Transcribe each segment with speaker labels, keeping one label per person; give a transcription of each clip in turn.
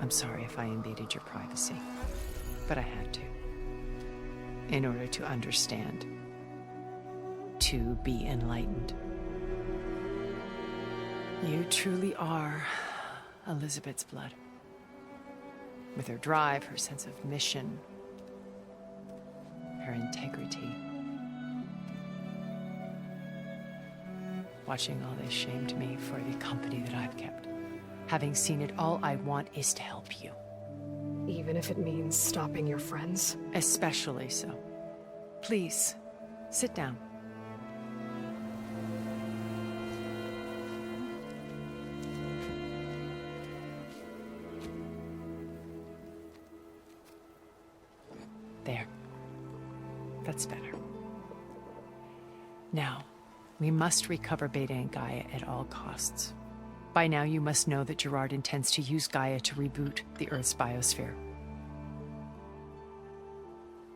Speaker 1: I'm sorry if I invaded your privacy, but I had to. In order to understand. To be enlightened. You truly are Elizabeth's blood. With her drive, her sense of mission, her integrity. Watching all this shamed me for the company that I've kept. Having seen it, all I want is to help you.
Speaker 2: Even if it means stopping your friends?
Speaker 1: Especially so. Please, sit down. There. That's better. Now, we must recover Beta and Gaia at all costs. By now, you must know that Gerard intends to use Gaia to reboot the Earth's biosphere.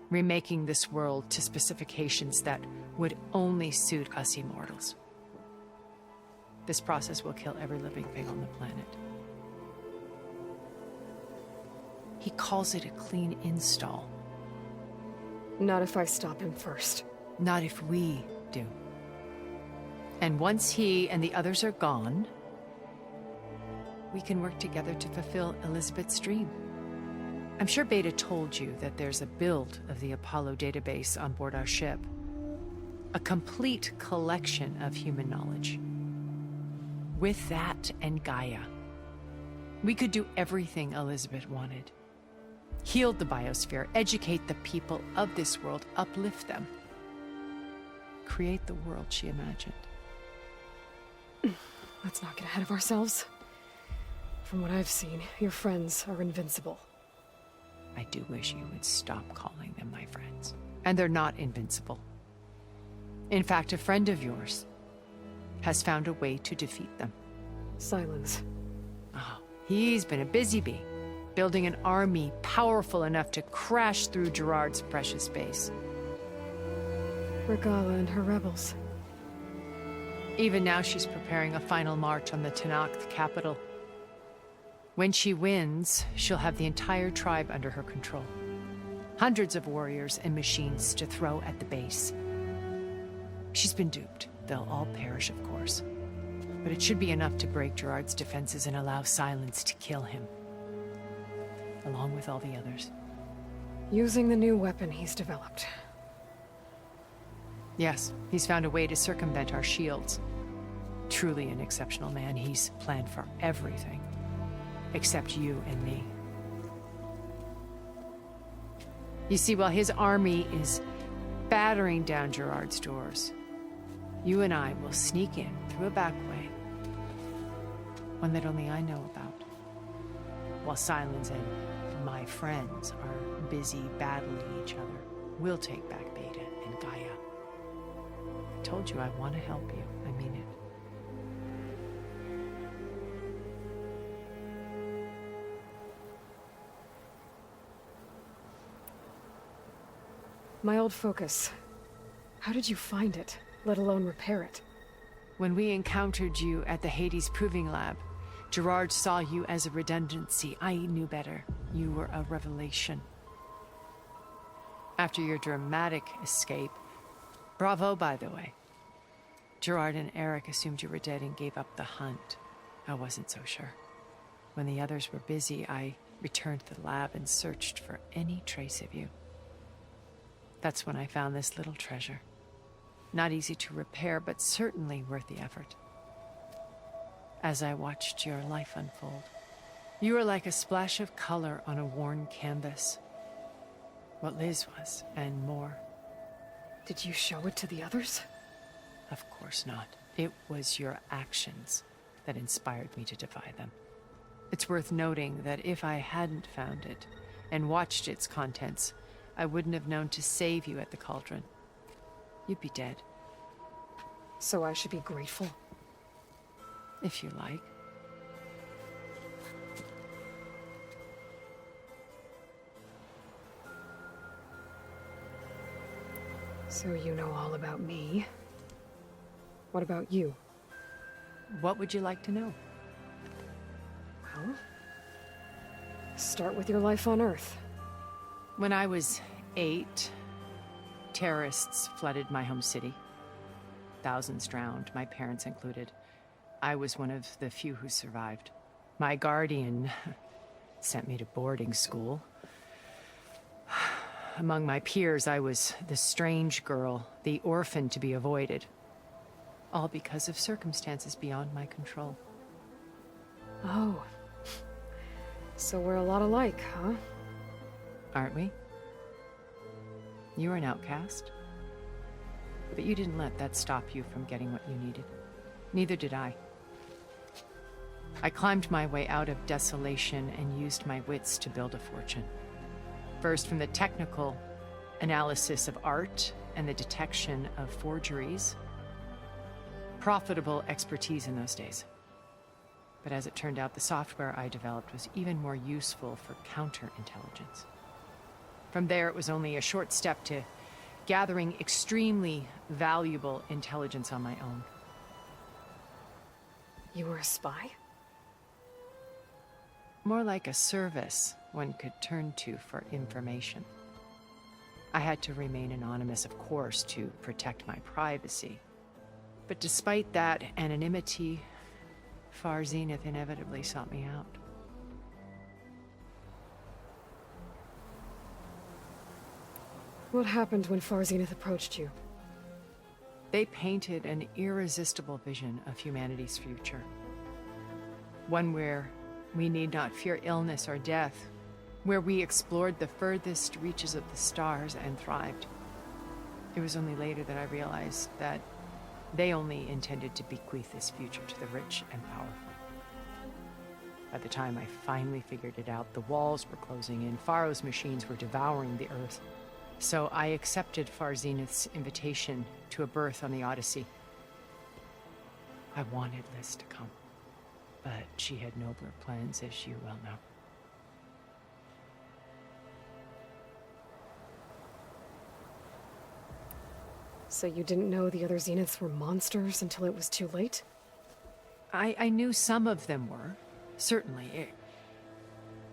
Speaker 1: Remaking this world to specifications that would only suit us immortals. This process will kill every living thing on the planet. He calls it a clean install.
Speaker 2: Not if I stop him first.
Speaker 1: Not if we do. And once he and the others are gone, we can work together to fulfill Elizabeth's dream. I'm sure Beta told you that there's a build of the Apollo database on board our ship. A complete collection of human knowledge. With that and Gaia, we could do everything Elizabeth wanted. Heal the biosphere, educate the people of this world, uplift them. Create the world she imagined.
Speaker 2: Let's not get ahead of ourselves. From what I've seen, your friends are invincible.
Speaker 1: I do wish you would stop calling them my friends. And they're not invincible. In fact, a friend of yours has found a way to defeat them.
Speaker 2: Silence.
Speaker 1: Oh, he's been a busy bee, building an army powerful enough to crash through Gerard's precious base.
Speaker 2: Regala and her rebels.
Speaker 1: Even now she's preparing a final march on the Tenakth capital. When she wins, she'll have the entire tribe under her control. Hundreds of warriors and machines to throw at the base. She's been duped. They'll all perish, of course. But it should be enough to break Gerard's defenses and allow Silence to kill him. Along with all the others.
Speaker 2: Using the new weapon he's developed.
Speaker 1: Yes, he's found a way to circumvent our shields. Truly an exceptional man. He's planned for everything. Except you and me. You see, while his army is battering down Gerard's doors, you and I will sneak in through a back way. One that only I know about. While Silence and my friends are busy battling each other, we'll take back Beta and Gaia. I told you I want to help you. I mean it.
Speaker 2: My old focus. How did you find it, let alone repair it?
Speaker 1: When we encountered you at the Hades Proving Lab, Gerard saw you as a redundancy. I knew better. You were a revelation. After your dramatic escape, bravo, by the way. Gerard and Eric assumed you were dead and gave up the hunt. I wasn't so sure. When the others were busy, I returned to the lab and searched for any trace of you. That's when I found this little treasure. Not easy to repair, but certainly worth the effort. As I watched your life unfold, you were like a splash of color on a worn canvas. What Liz was, and more.
Speaker 2: Did you show it to the others?
Speaker 1: Of course not. It was your actions that inspired me to defy them. It's worth noting that if I hadn't found it and watched its contents, I wouldn't have known to save you at the cauldron. You'd be dead.
Speaker 2: So I should be grateful?
Speaker 1: If you like.
Speaker 2: So you know all about me. What about you?
Speaker 1: What would you like to know?
Speaker 2: Well, Start with your life on Earth.
Speaker 1: When I was 8, terrorists flooded my home city. Thousands drowned, my parents included. I was one of the few who survived. My guardian sent me to boarding school. Among my peers, I was the strange girl, the orphan to be avoided. All because of circumstances beyond my control.
Speaker 2: Oh. So we're a lot alike, huh?
Speaker 1: Aren't we? You were an outcast. But you didn't let that stop you from getting what you needed. Neither did I. I climbed my way out of desolation and used my wits to build a fortune. First from the technical analysis of art and the detection of forgeries. Profitable expertise in those days. But as it turned out, the software I developed was even more useful for counterintelligence. From there, it was only a short step to gathering extremely valuable intelligence on my own.
Speaker 2: You were a spy?
Speaker 1: More like a service one could turn to for information. I had to remain anonymous, of course, to protect my privacy. But despite that anonymity, Far Zenith inevitably sought me out.
Speaker 2: What happened when Far Zenith approached you?
Speaker 1: They painted an irresistible vision of humanity's future. One where we need not fear illness or death, where we explored the furthest reaches of the stars and thrived. It was only later that I realized that they only intended to bequeath this future to the rich and powerful. By the time I finally figured it out, the walls were closing in, Pharaoh's machines were devouring the earth. So I accepted Far Zenith's invitation to a berth on the Odyssey. I wanted Liz to come, but she had nobler plans, as you well know.
Speaker 2: So you didn't know the other Zeniths were monsters until it was too late?
Speaker 1: I knew some of them were, certainly.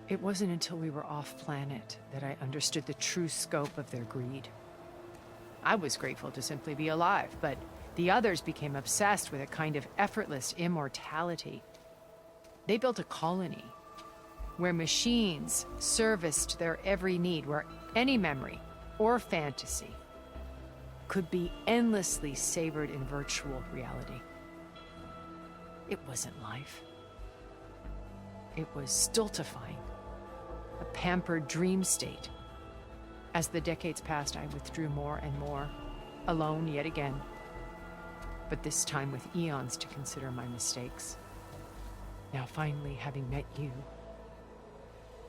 Speaker 1: It wasn't until we were off-planet that I understood the true scope of their greed. I was grateful to simply be alive, but the others became obsessed with a kind of effortless immortality. They built a colony where machines serviced their every need, where any memory or fantasy could be endlessly savored in virtual reality. It wasn't life. It was stultifying, a pampered dream state. As the decades passed, I withdrew more and more, alone yet again, but this time with eons to consider my mistakes. Now finally, having met you,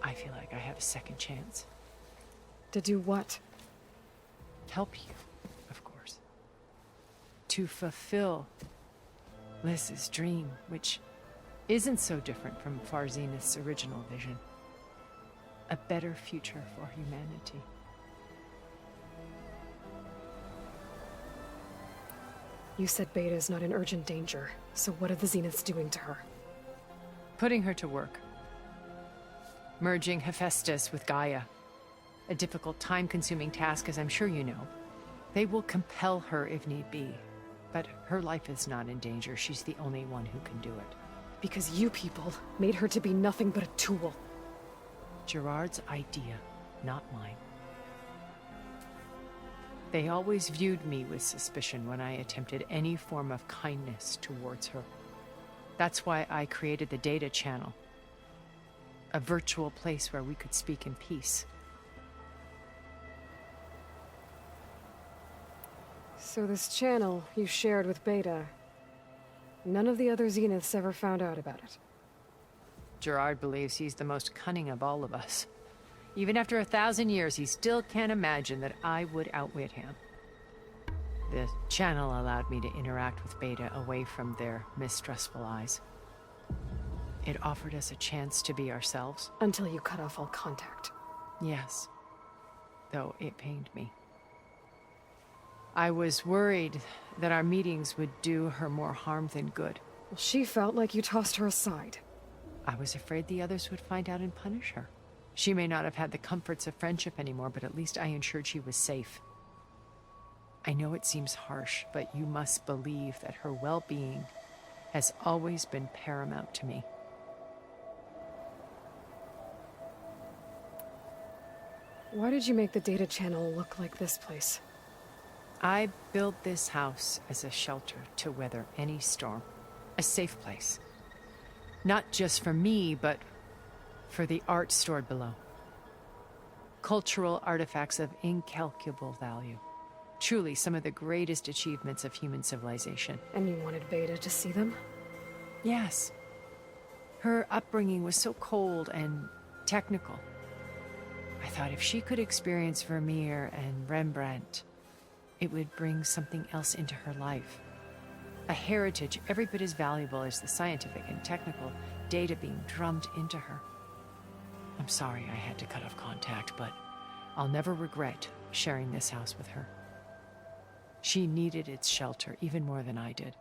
Speaker 1: I feel like I have a second chance.
Speaker 2: To do what?
Speaker 1: Help you, of course. To fulfill Liz's dream, which isn't so different from Far Zenith's original vision. A better future for humanity.
Speaker 2: You said Beta is not in urgent danger, so what are the Zeniths doing to her?
Speaker 1: Putting her to work. Merging Hephaestus with Gaia. A difficult, time-consuming task, as I'm sure you know. They will compel her if need be. But her life is not in danger. She's the only one who can do it.
Speaker 2: Because you people made her to be nothing but a tool.
Speaker 1: Gerard's idea, not mine. They always viewed me with suspicion when I attempted any form of kindness towards her. That's why I created the data channel. A virtual place where we could speak in peace.
Speaker 2: So this channel you shared with Beta, none of the other Zeniths ever found out about it.
Speaker 1: Gerard believes he's the most cunning of all of us. Even after 1,000 years, he still can't imagine that I would outwit him. The channel allowed me to interact with Beta away from their mistrustful eyes. It offered us a chance to be ourselves.
Speaker 2: Until you cut off all contact.
Speaker 1: Yes, though it pained me. I was worried that our meetings would do her more harm than good.
Speaker 2: Well, she felt like you tossed her aside.
Speaker 1: I was afraid the others would find out and punish her. She may not have had the comforts of friendship anymore, but at least I ensured she was safe. I know it seems harsh, but you must believe that her well-being has always been paramount to me.
Speaker 2: Why did you make the data channel look like this place?
Speaker 1: I built this house as a shelter to weather any storm. A safe place. Not just for me, but for the art stored below. Cultural artifacts of incalculable value. Truly some of the greatest achievements of human civilization.
Speaker 2: And you wanted Beta to see them?
Speaker 1: Yes. Her upbringing was so cold and technical. I thought if she could experience Vermeer and Rembrandt, it would bring something else into her life. A heritage every bit as valuable as the scientific and technical data being drummed into her. I'm sorry I had to cut off contact, but I'll never regret sharing this house with her. She needed its shelter even more than I did.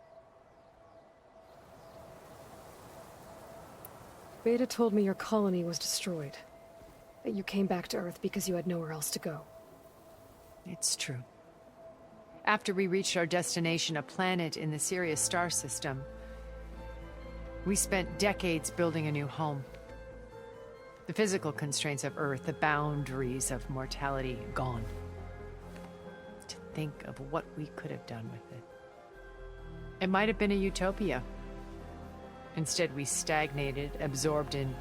Speaker 2: Beta told me your colony was destroyed. That you came back to Earth because you had nowhere else to go.
Speaker 1: It's true. After we reached our destination, a planet in the Sirius star system, we spent decades building a new home. The physical constraints of Earth, the boundaries of mortality, gone. To think of what we could have done with it. It might have been a utopia. Instead, we stagnated, absorbed in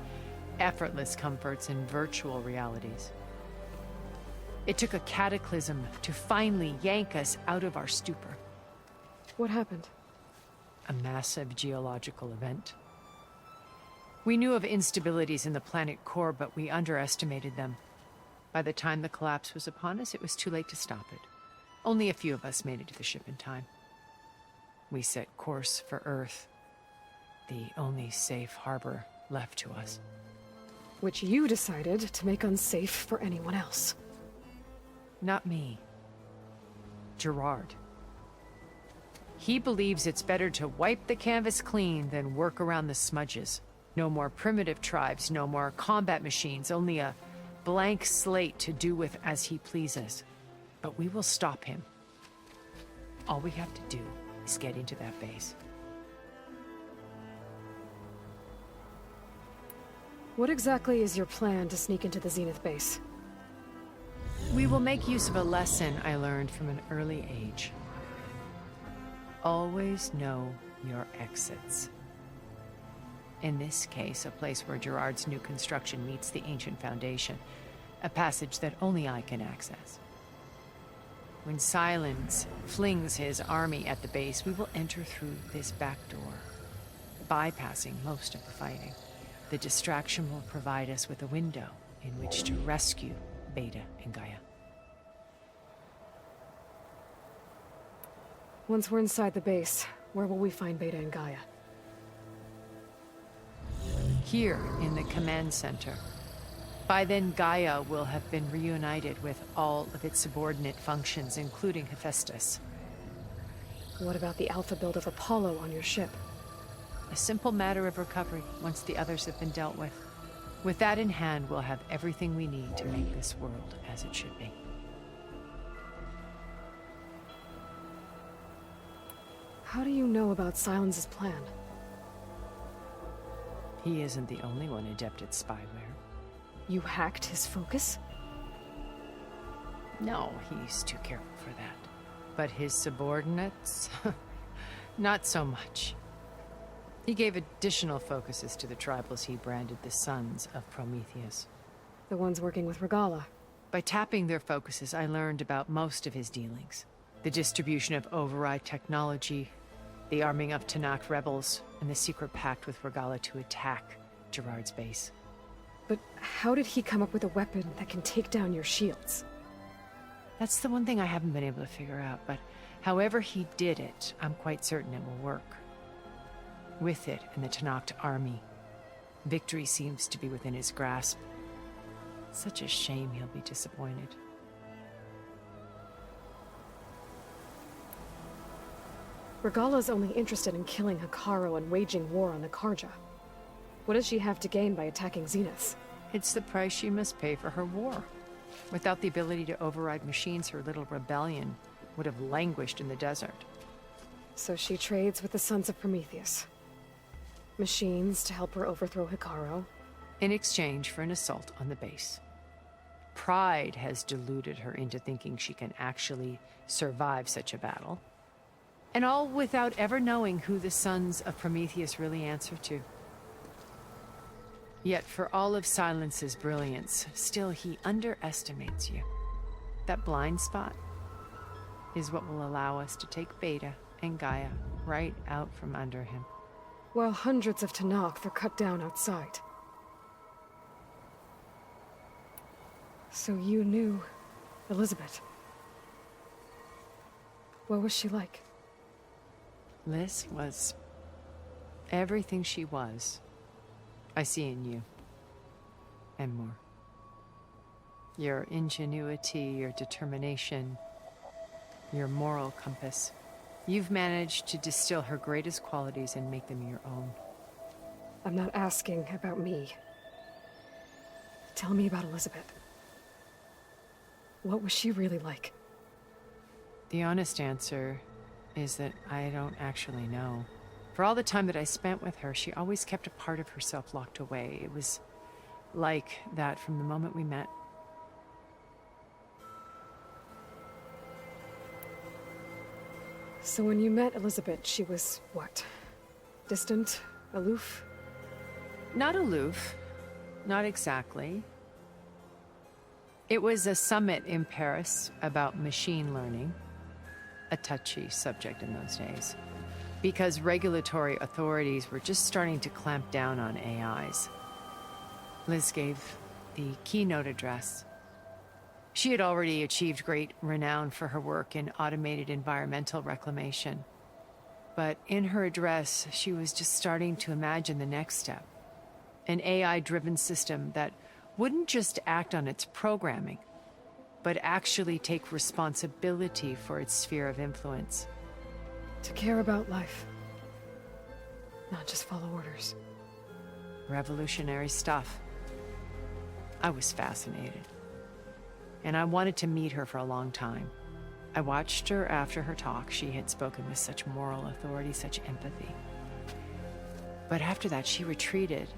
Speaker 1: effortless comforts and virtual realities. It took a cataclysm to finally yank us out of our stupor.
Speaker 2: What happened?
Speaker 1: A massive geological event. We knew of instabilities in the planet core, but we underestimated them. By the time the collapse was upon us, it was too late to stop it. Only a few of us made it to the ship in time. We set course for Earth, the only safe harbor left to us.
Speaker 2: Which you decided to make unsafe for anyone else.
Speaker 1: Not me. Gerard. He believes it's better to wipe the canvas clean than work around the smudges. No more primitive tribes, no more combat machines, only a blank slate to do with as he pleases. But we will stop him. All we have to do is get into that base.
Speaker 2: What exactly is your plan to sneak into the Zenith base?
Speaker 1: We will make use of a lesson I learned from an early age. Always know your exits. In this case, a place where Gerard's new construction meets the ancient foundation, a passage that only I can access. When Silence flings his army at the base, we will enter through this back door, bypassing most of the fighting. The distraction will provide us with a window in which to rescue Beta and Gaia.
Speaker 2: Once we're inside the base, where will we find Beta and Gaia?
Speaker 1: Here in the command center. By then, Gaia will have been reunited with all of its subordinate functions, including Hephaestus.
Speaker 2: What about the alpha build of Apollo on your ship?
Speaker 1: A simple matter of recovery once the others have been dealt with. With that in hand, we'll have everything we need to make this world as it should be.
Speaker 2: How do you know about Silence's plan?
Speaker 1: He isn't the only one adept at spyware.
Speaker 2: You hacked his focus?
Speaker 1: No, he's too careful for that. But his subordinates? Not so much. He gave additional focuses to the tribals he branded the Sons of Prometheus.
Speaker 2: The ones working with Regala.
Speaker 1: By tapping their focuses, I learned about most of his dealings. The distribution of override technology, the arming of Tanakh rebels, and the secret pact with Regala to attack Gerard's base.
Speaker 2: But how did he come up with a weapon that can take down your shields?
Speaker 1: That's the one thing I haven't been able to figure out, but however he did it, I'm quite certain it will work. With it and the Tanakh army, victory seems to be within his grasp. Such a shame he'll be disappointed.
Speaker 2: Regala's only interested in killing Hikaru and waging war on the Karja. What does she have to gain by attacking Zenith?
Speaker 1: It's the price she must pay for her war. Without the ability to override machines, her little rebellion would have languished in the desert.
Speaker 2: So she trades with the Sons of Prometheus. Machines to help her overthrow Hikaru.
Speaker 1: In exchange for an assault on the base. Pride has deluded her into thinking she can actually survive such a battle. And all without ever knowing who the Sons of Prometheus really answer to. Yet for all of Silence's brilliance, still he underestimates you. That blind spot is what will allow us to take Beta and Gaia right out from under him.
Speaker 2: While hundreds of Tenakth are cut down outside. So you knew Elizabeth. What was she like?
Speaker 1: Liz was everything she was. I see in you. And more. Your ingenuity, your determination, your moral compass. You've managed to distill her greatest qualities and make them your own.
Speaker 2: I'm not asking about me. Tell me about Elizabeth. What was she really like?
Speaker 1: The honest answer is that I don't actually know. For all the time that I spent with her, she always kept a part of herself locked away. It was like that from the moment we met.
Speaker 2: So when you met Elizabeth, she was what? Distant? Aloof?
Speaker 1: Not aloof. Not exactly. It was a summit in Paris about machine learning. A touchy subject in those days. Because regulatory authorities were just starting to clamp down on AIs. Liz gave the keynote address. She had already achieved great renown for her work in automated environmental reclamation. But in her address, she was just starting to imagine the next step. An AI-driven system that wouldn't just act on its programming, but actually take responsibility for its sphere of influence.
Speaker 2: To care about life. Not just follow orders.
Speaker 1: Revolutionary stuff. I was fascinated. And I wanted to meet her for a long time. I watched her after her talk. She had spoken with such moral authority, such empathy. But after that, she retreated.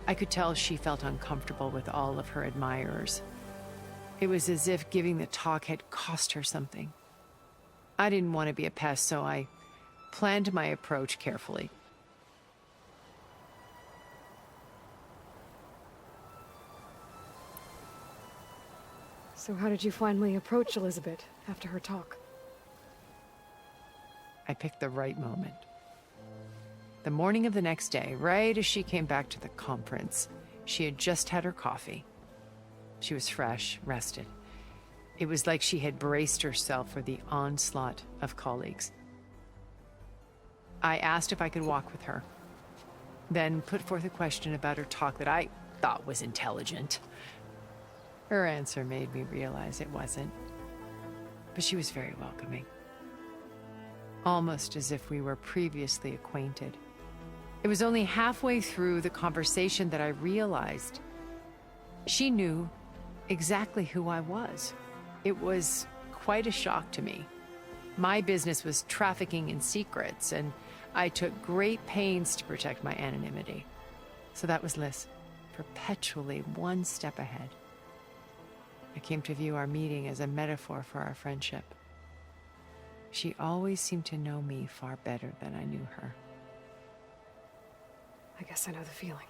Speaker 1: I could tell she felt uncomfortable with all of her admirers. It was as if giving the talk had cost her something. I didn't want to be a pest, so I planned my approach carefully.
Speaker 2: So how did you finally approach Elizabeth after her talk?
Speaker 1: I picked the right moment. The morning of the next day, right as she came back to the conference, she had just had her coffee. She was fresh, rested. It was like she had braced herself for the onslaught of colleagues. I asked if I could walk with her, then put forth a question about her talk that I thought was intelligent. Her answer made me realize it wasn't, but she was very welcoming. Almost as if we were previously acquainted. It was only halfway through the conversation that I realized she knew exactly who I was. It was quite a shock to me. My business was trafficking in secrets, and I took great pains to protect my anonymity. So that was Liz, perpetually one step ahead. I came to view our meeting as a metaphor for our friendship. She always seemed to know me far better than I knew her.
Speaker 2: I guess I know the feeling.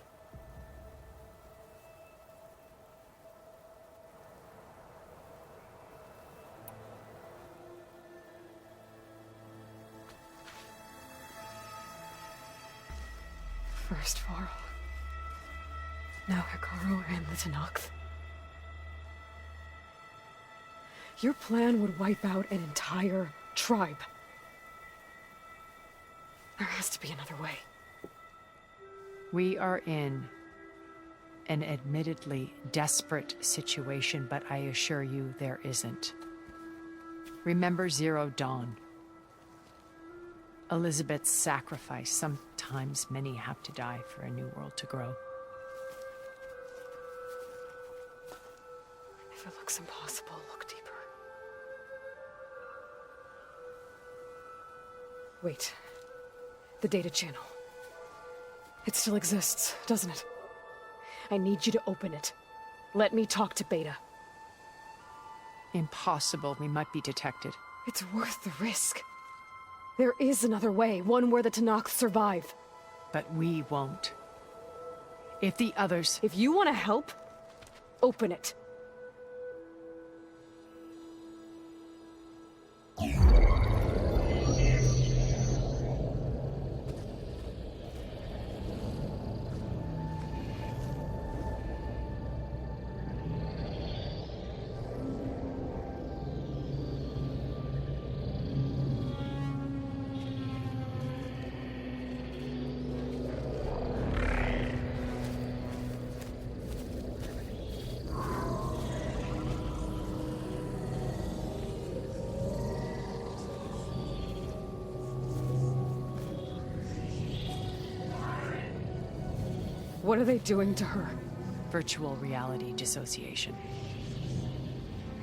Speaker 2: First Varl. Now Hikaru and the Tenakth. Your plan would wipe out an entire tribe. There has to be another way.
Speaker 1: We are in an admittedly desperate situation, but I assure you there isn't. Remember Zero Dawn. Elizabeth's sacrifice. Sometimes many have to die for a new world to grow.
Speaker 2: If it looks impossible, look deeper. Wait. The data channel. It still exists, doesn't it? I need you to open it. Let me talk to Beta.
Speaker 1: Impossible. We might be detected.
Speaker 2: It's worth the risk. There is another way, one where the Tenakth survive.
Speaker 1: But we won't. If the others...
Speaker 2: If you want to help, open it. What are they doing to her?
Speaker 1: Virtual reality dissociation.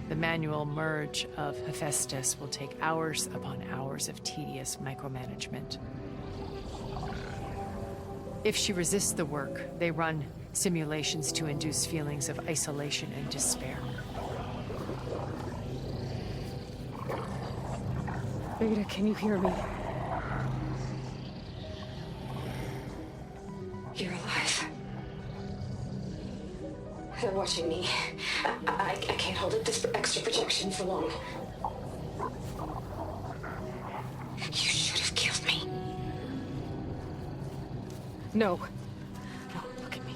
Speaker 1: The manual merge of Hephaestus will take hours upon hours of tedious micromanagement. If she resists the work, they run simulations to induce feelings of isolation and despair.
Speaker 2: Beta, can you hear me?
Speaker 3: You're alive. They're watching me. I can't hold up this extra projection for long. You should have killed me.
Speaker 2: No. No, look at me.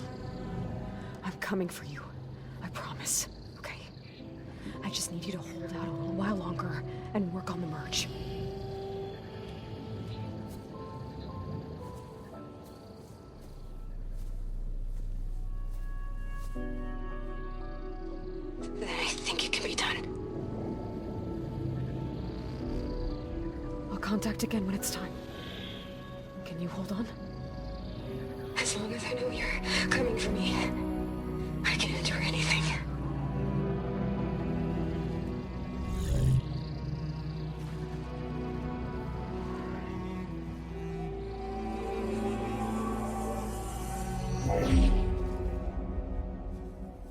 Speaker 2: I'm coming for you. I promise. Okay? I just need you to hold out a little while longer and work on the merge.
Speaker 3: Then I think it can be done.
Speaker 2: I'll contact again when it's time. Can you hold on?
Speaker 3: As long as I know you're coming for me, I can endure anything.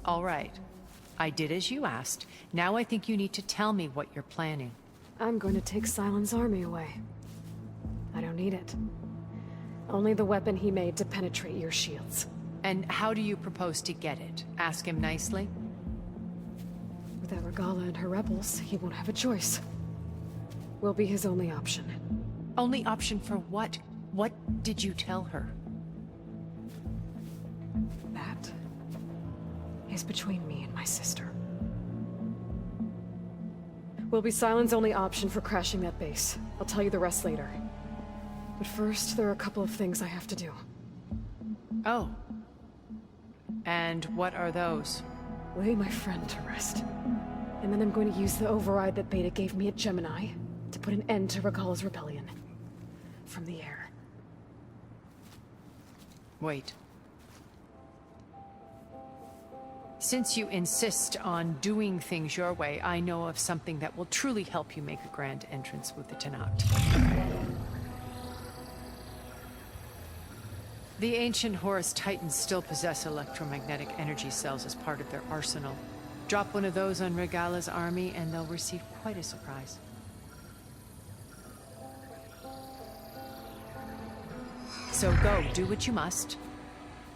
Speaker 1: All right. I did as you asked. Now I think you need to tell me what you're planning.
Speaker 2: I'm going to take Sylens' army away. I don't need it. Only the weapon he made to penetrate your shields.
Speaker 1: And how do you propose to get it? Ask him nicely?
Speaker 2: Without Regala and her rebels, he won't have a choice. We'll be his only option.
Speaker 1: Only option for what? What did you tell her?
Speaker 2: That is between me and my sister. Will be Sylens' only option for crashing that base. I'll tell you the rest later. But first, there are a couple of things I have to do.
Speaker 1: Oh. And what are those?
Speaker 2: Lay my friend to rest. And then I'm going to use the override that Beta gave me at Gemini to put an end to Regala's rebellion. From the air.
Speaker 1: Wait. Since you insist on doing things your way, I know of something that will truly help you make a grand entrance with the Tenakth. The ancient Horus Titans still possess electromagnetic energy cells as part of their arsenal. Drop one of those on Regala's army and they'll receive quite a surprise. So go, do what you must.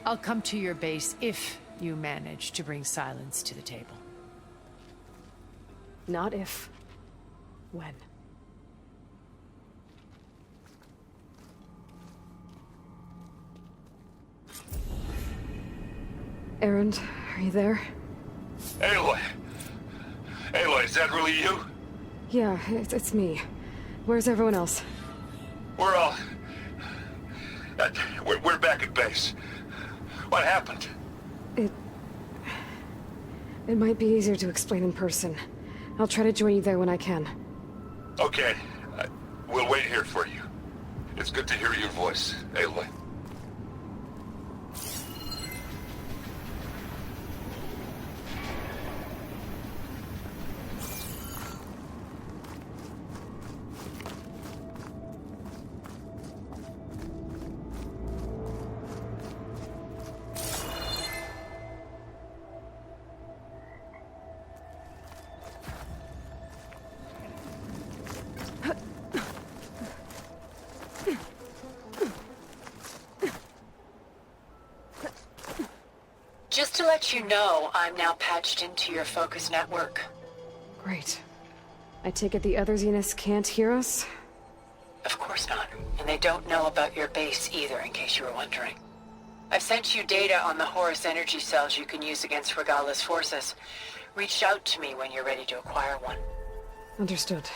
Speaker 1: I'll come to your base if you manage to bring Sylens to the table.
Speaker 2: Not if. When. Erend, are you there?
Speaker 4: Aloy! Aloy, is that really you?
Speaker 2: Yeah, it's me. Where's everyone else?
Speaker 4: We're all... we're back at base. What happened?
Speaker 2: It might be easier to explain in person. I'll try to join you there when I can.
Speaker 4: Okay. We'll wait here for you. It's good to hear your voice, Aloy.
Speaker 1: Just to let you know, I'm now patched into your focus network.
Speaker 2: Great. I take it the other Zeniths can't hear us?
Speaker 1: Of course not. And they don't know about your base either, in case you were wondering. I've sent you data on the Horus energy cells you can use against Regala's forces. Reach out to me when you're ready to acquire one.
Speaker 2: Understood.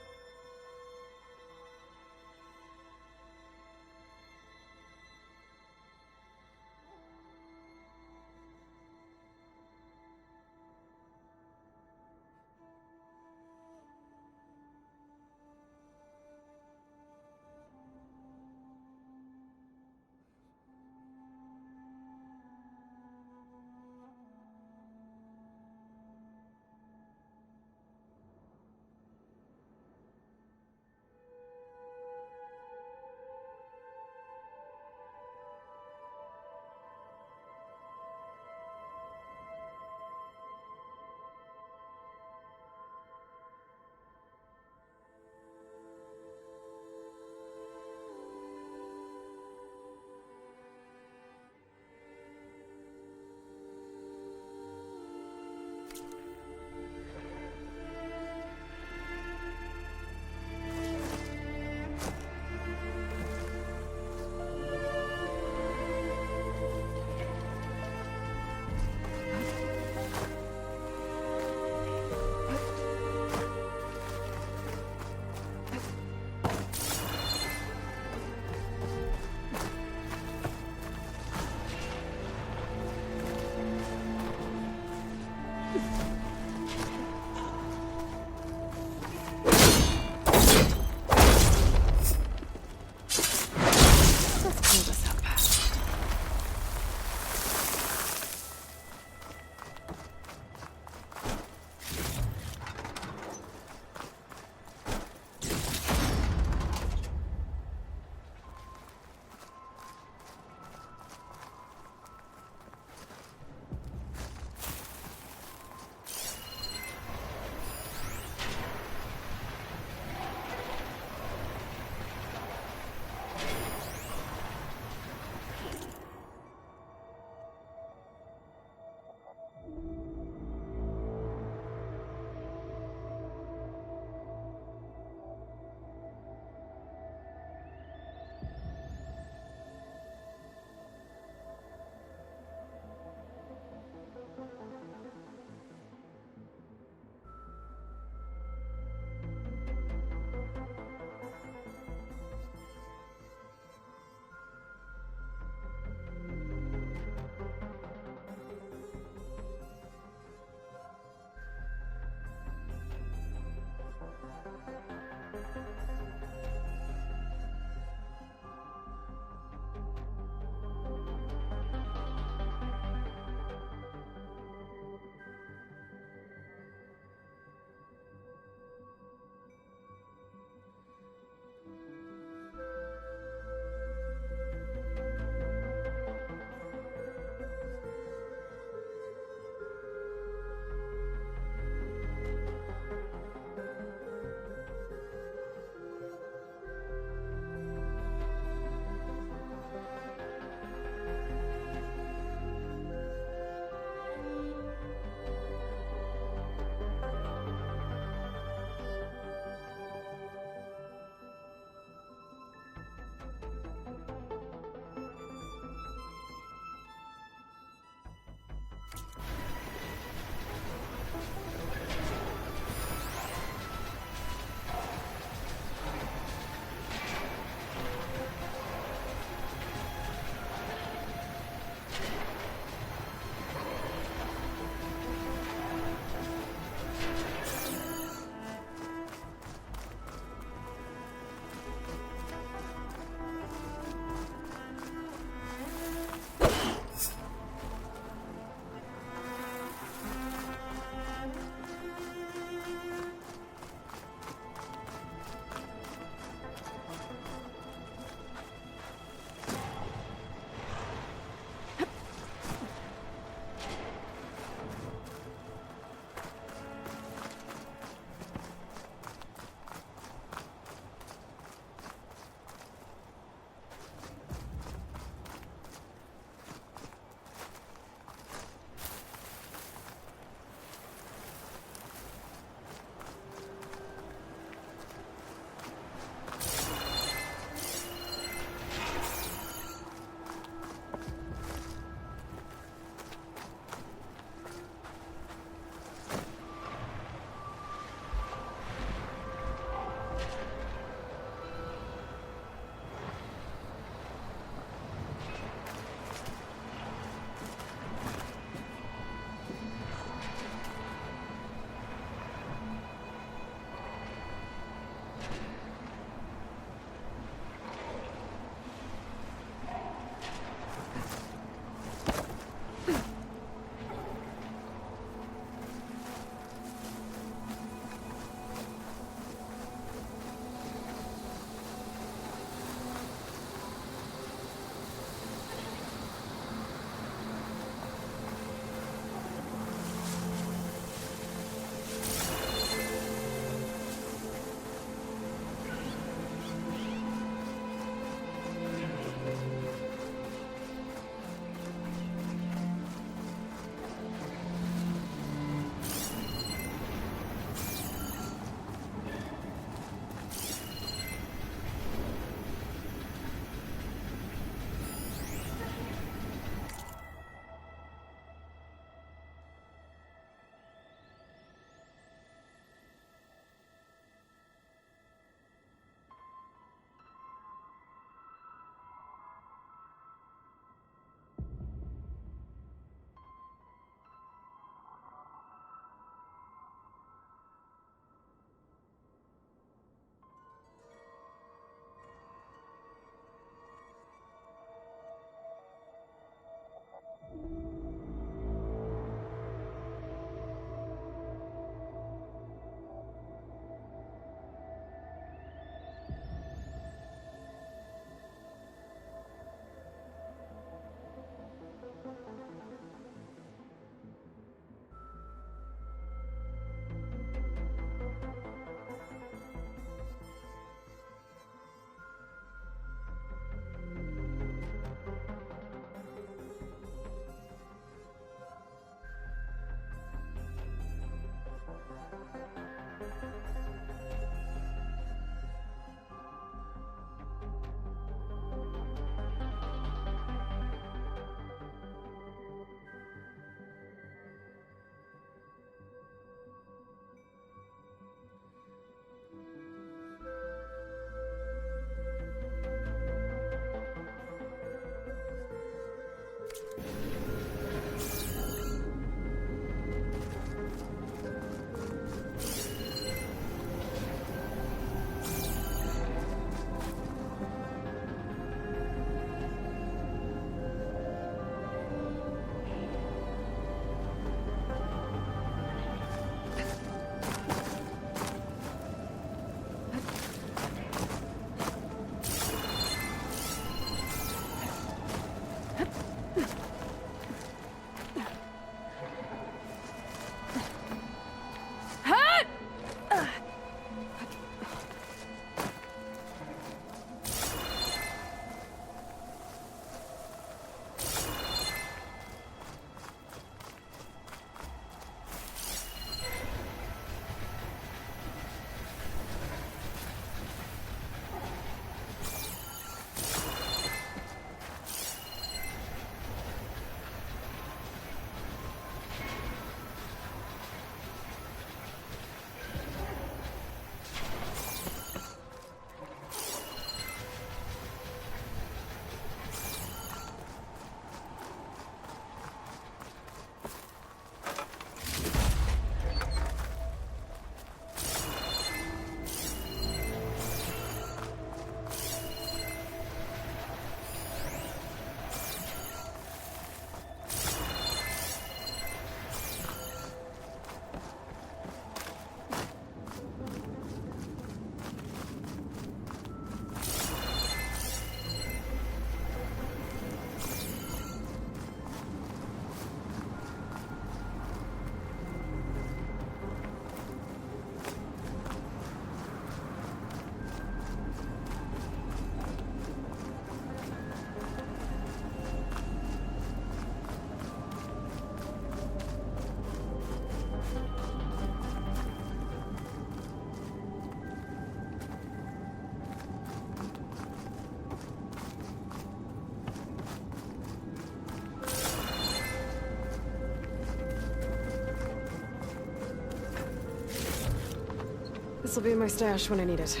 Speaker 2: This'll be in my stash when I need it.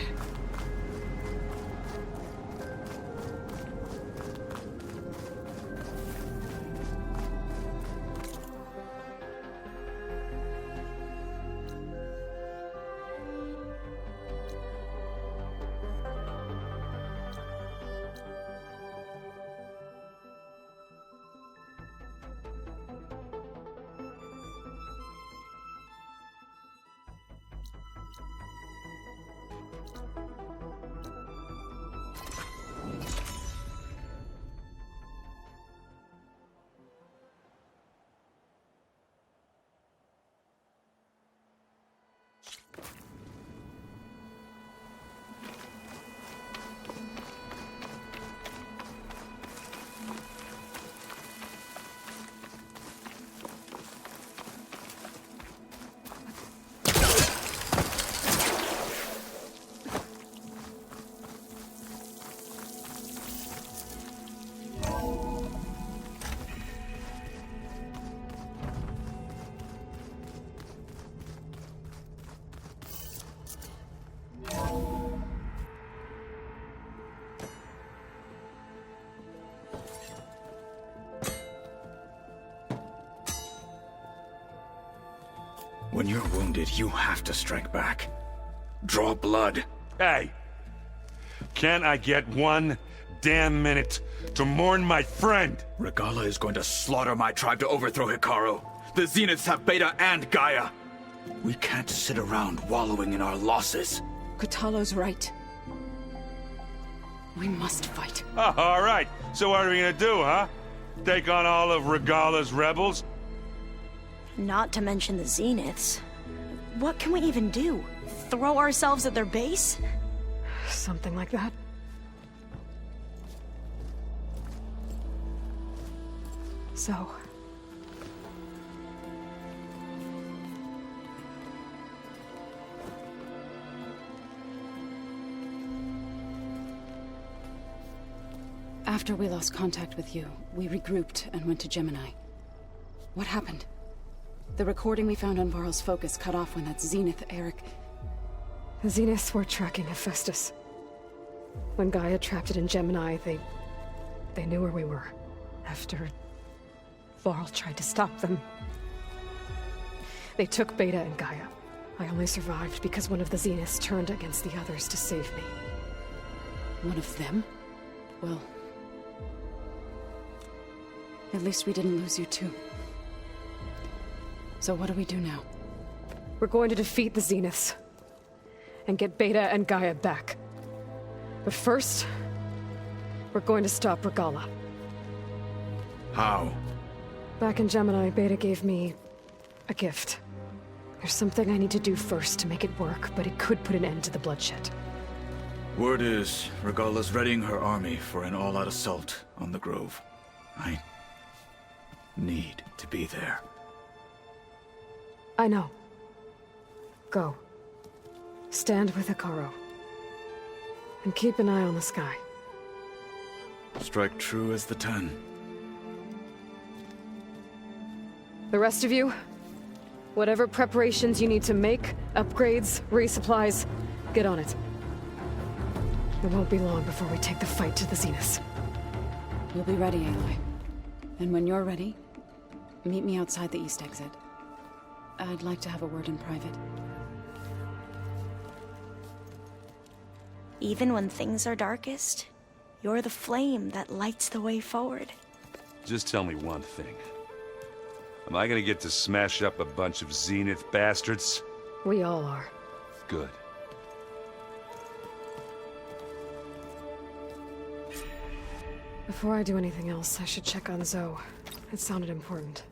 Speaker 5: When you're wounded, you have to strike back. Draw blood.
Speaker 4: Hey! Can't I get one damn minute to mourn my friend?
Speaker 5: Regala is going to slaughter my tribe to overthrow Hikaru. The Zeniths have Beta and Gaia. We can't sit around wallowing in our losses.
Speaker 2: Kotallo's right. We must fight.
Speaker 4: Oh, all right. So what are we gonna do, huh? Take on all of Regala's rebels?
Speaker 6: Not to mention the Zeniths. What can we even do? Throw ourselves at their base?
Speaker 2: Something like that. So...
Speaker 7: After we lost contact with you, we regrouped and went to Gemini. What happened? The recording we found on Varl's focus cut off when that Zenith, Eric...
Speaker 2: The Zeniths were tracking Hephaestus. When Gaia trapped it in Gemini, they knew where we were. After Varl tried to stop them. They took Beta and Gaia. I only survived because one of the Zeniths turned against the others to save me.
Speaker 7: One of them? Well... at least we didn't lose you too. So what do we do now?
Speaker 2: We're going to defeat the Zeniths. And get Beta and Gaia back. But first... we're going to stop Regala.
Speaker 5: How?
Speaker 2: Back in Gemini, Beta gave me... a gift. There's something I need to do first to make it work, but it could put an end to the bloodshed.
Speaker 5: Word is, Regala's readying her army for an all-out assault on the Grove. I need to be there.
Speaker 2: I know. Go. Stand with Hikaru. And keep an eye on the sky.
Speaker 5: Strike true as the 10.
Speaker 2: The rest of you, whatever preparations you need to make, upgrades, resupplies, get on it. It won't be long before we take the fight to the Zeniths.
Speaker 7: We'll be ready, Aloy. And when you're ready, meet me outside the east exit. I'd like to have a word in private.
Speaker 6: Even when things are darkest, you're the flame that lights the way forward.
Speaker 4: Just tell me one thing. Am I gonna get to smash up a bunch of Zenith bastards?
Speaker 2: We all are.
Speaker 4: Good.
Speaker 2: Before I do anything else, I should check on Zoe. It sounded important.